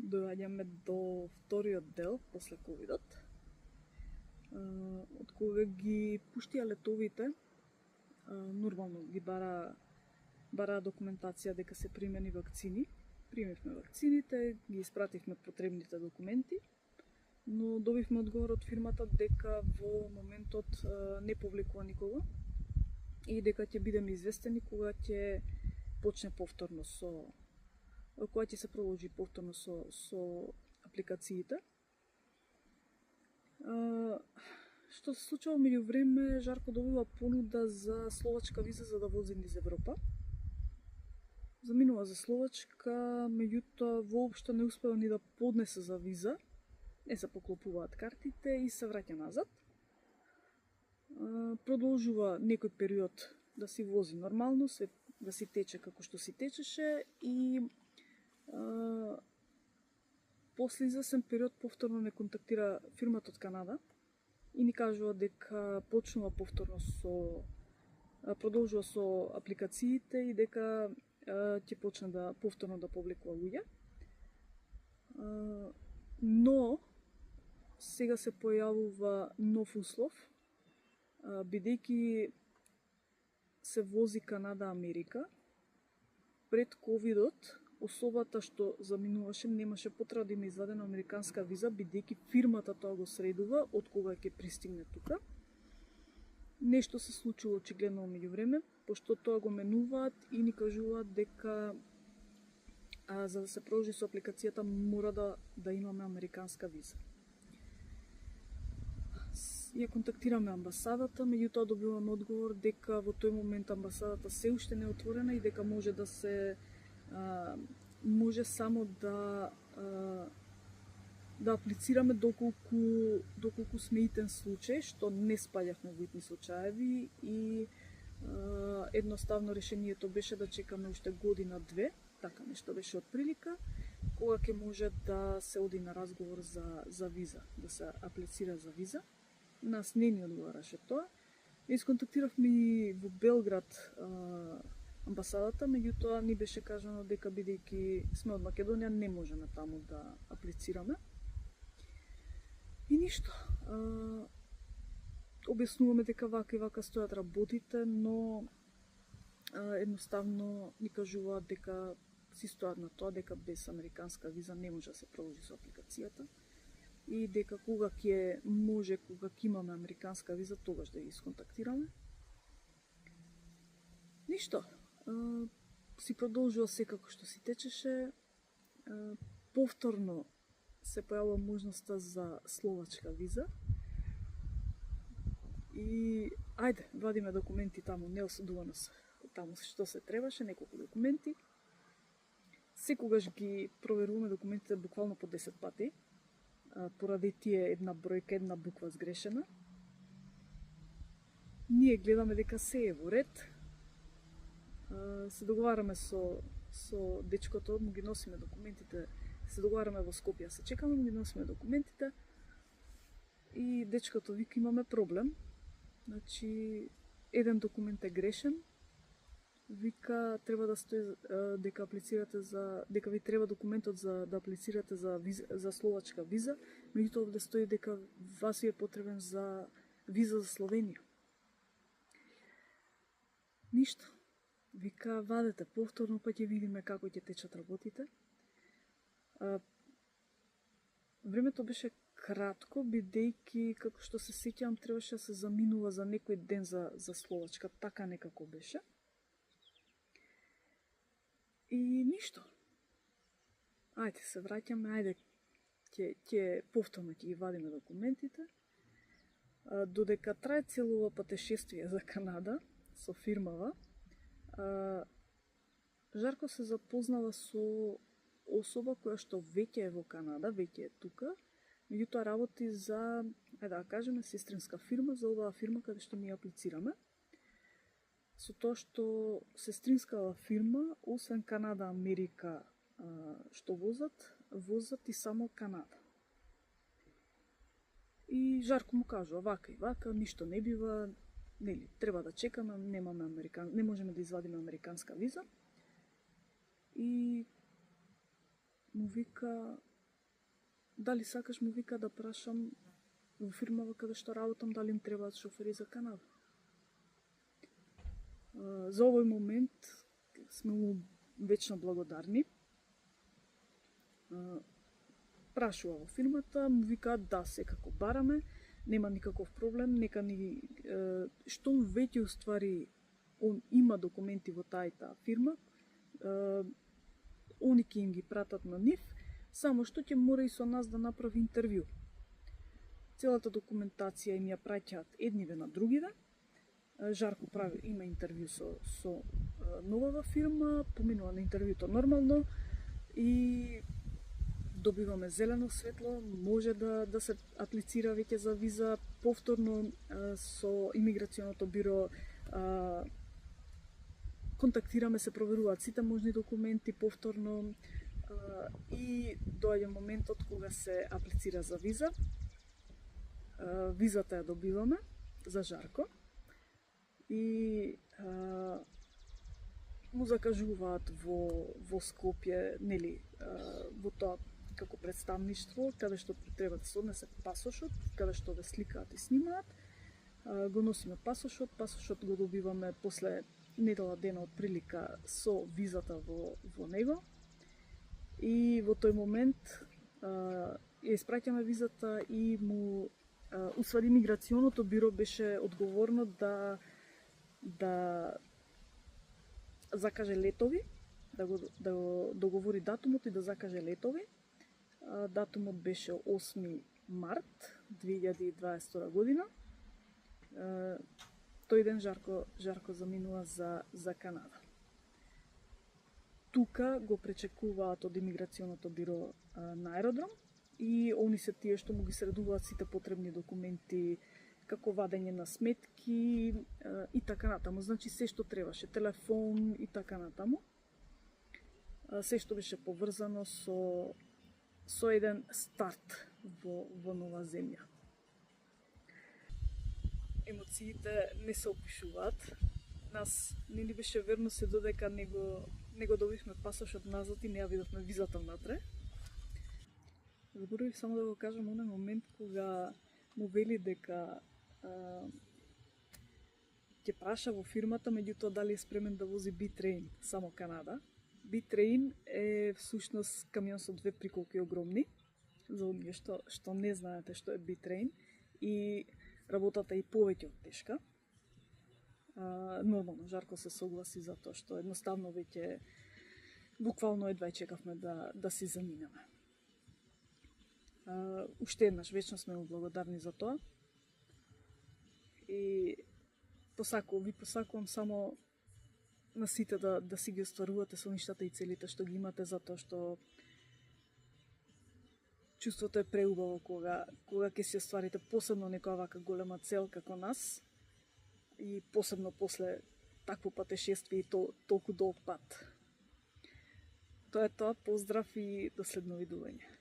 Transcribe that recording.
Доаѓаме до вториот дел после ковидот. Од кога ги пуштија летовите, нормално ги бара документација дека се примени вакцини. Примивме вакцините, ги испративме потребните документи, но добивме одговор од фирмата дека во моментот не повлекува никого и дека ќе бидеме известени кога ќе почне повторно кога ќе се продолжи повторно со апликациите. Што се случува меѓу време, Жарко добива понуда за словачка виза за да вози низ Европа. Заминува за Словачка, меѓутоа воопшто не успева ни да поднесе за виза. Не се поклопуваат картите и се враќа назад. Продолжува некој период да си вози нормално, да си тече како што си течеше и после извесен период повторно не контактира фирмата од Канада и ни кажува дека почнува повторно продолжува со апликациите и дека ќе почне повторно да повлекува луѓе. Но сега се појавува нов услов, бидејќи се вози Канада-Америка. Пред ковидот особата што заминуваше немаше потреба да има извадена американска виза, бидејќи фирмата тоа го средува од кога ќе пристигне тука. Нешто се случило очигледно меѓу време, пошто тоа го менуваат и ни кажуваат дека за да се продолжи со апликацијата мора да имаме американска виза. Ја контактираме амбасадата, меѓутоа добиваме одговор дека во тој момент амбасадата се уште не е отворена и дека може само да аплицираме доколку сме итен случај, што не спаѓавме во итни случаеви и едноставно решението беше да чекаме уште година-две, така нешто беше од прилика, кога ќе може да се оди на разговор за виза, да се аплицира за виза. Нас не ни одговараше тоа. Исконтактиравме и во Белград амбасадата, меѓутоа ни беше кажано дека бидејќи сме од Македонија не можеме таму да аплицираме. И ништо. Објаснуваме дека вака и вака стојат работите, но едноставно ни кажуваат дека си стојат на тоа дека без американска виза не може да се продолжи со апликацијата и дека кога ќе имаме американска виза, тогаш да ги исконтактираме. Ништо. Си продолжува секако што си течеше. Повторно се појавува можноста за словачка виза. И ајде, вадиме документи таму, неосудувано се. Таму што се требаше, неколку документи. Секогаш ги проверуваме документите буквално по 10 пати. Поради тие една бројка, една буква сгрешена. Ние гледаме дека се е во ред. Се договараме со дечкото, му ги носиме документите, се договараме во Скопје, се чекаме, му ги носиме документите и дечкото вика имаме проблем. Значи, еден документ е грешен, вика треба да стои дека аплицирате дека ви треба документот да аплицирате за словачка виза, меѓутоа овде стои дека вас ви е потребен за виза за Словенија. Ништо. Вика, вадете повторно, па ќе видиме како ќе течат работите. Времето беше кратко, бидејќи, како што се сеќавам, требаше да се заминува за некој ден за Словачка, така некако беше. И ништо. Ајде, се враќаме, ајде, повторно ќе ги вадиме документите. Додека трае цело патешествие за Канада, со фирмава, Жарко се запознава со особа која што веќе е во Канада, веќе е тука, меѓутоа работи за, ајде да кажеме, сестринска фирма, за оваа фирма каде што ние аплицираме. Со тоа што сестринскава фирма, освен Канада, Америка, што возат и само Канада. И Жарко му кажува, вака и вака, ништо не бива, нели, треба да чекаме, не можеме да извадиме американска виза. И му вика, дали сакаш, му вика да прашам во фирмава каде што работам, дали им требаат шофери за Канада. За овој момент сме му вечно благодарни. Прашува во фирмата, му викаат да, секако бараме, нема никаков проблем, нека ни што веќе уствари он има документи во таа и таа фирма, они ќе им ги пратат на нив, само што ќе мора и со нас да направи интервју. Целата документација им ја праќаат едниве на другиве. Жарко има интервју со новава фирма, поминува на интервјуто нормално и добиваме зелено светло, може да се аплицира веќе за виза. Повторно со имиграционото биро контактираме, се проверуваат сите можни документи повторно и доаѓа моментот кога се аплицира за виза. Визата ја добиваме за Жарко и му закажуваат во Скопје, нели, во тоа како представништво, каде што треба да се однесе пасошот, каде што ве сликаат и снимаат. Го носиме пасошот го добиваме после недела дена од прилика со визата во него. И во тој момент ја испраќаме визата и му усвади миграционото биро беше одговорно да закаже летови, да го договори датумот и да закаже летови. Датумот беше 8 март 2022 година. Тој ден Жарко заминува за Канада. Тука го пречекуваат од имиграционото биро на аеродром и они се тие што му ги средуваат сите потребни документи, како вадење на сметки и така натаму. Значи се што требаше, телефон и така натаму. Се што беше поврзано со еден старт во нова земја. Емоциите не се опишуваат. Нас не ни беше верно се додека не го добивме пасошот назад и не ја видовме визата внатре. Заборавив само да го кажам оној момент кога му вели дека ќе праша во фирмата, меѓутоа дали е спремен да вози B-Train само Канада. B-Train е всушност камион со две приколки огромни, за оние што не знаете што е B-Train, и работата е и повеќе од тешка. Нормално, Жарко се согласи за тоа што едноставно веќе буквално едва чекавме да си заминеме. Уште еднаш вечно сме му благодарни за тоа и ви посакувам само на сите да си ги остварувате соништата и целите што ги имате, затоа што чувството е преубаво кога ќе си остварите посебно некоја вака голема цел како нас и посебно после такво патешествие и толку долг пат. Тоа е тоа, поздрав и до следно видување.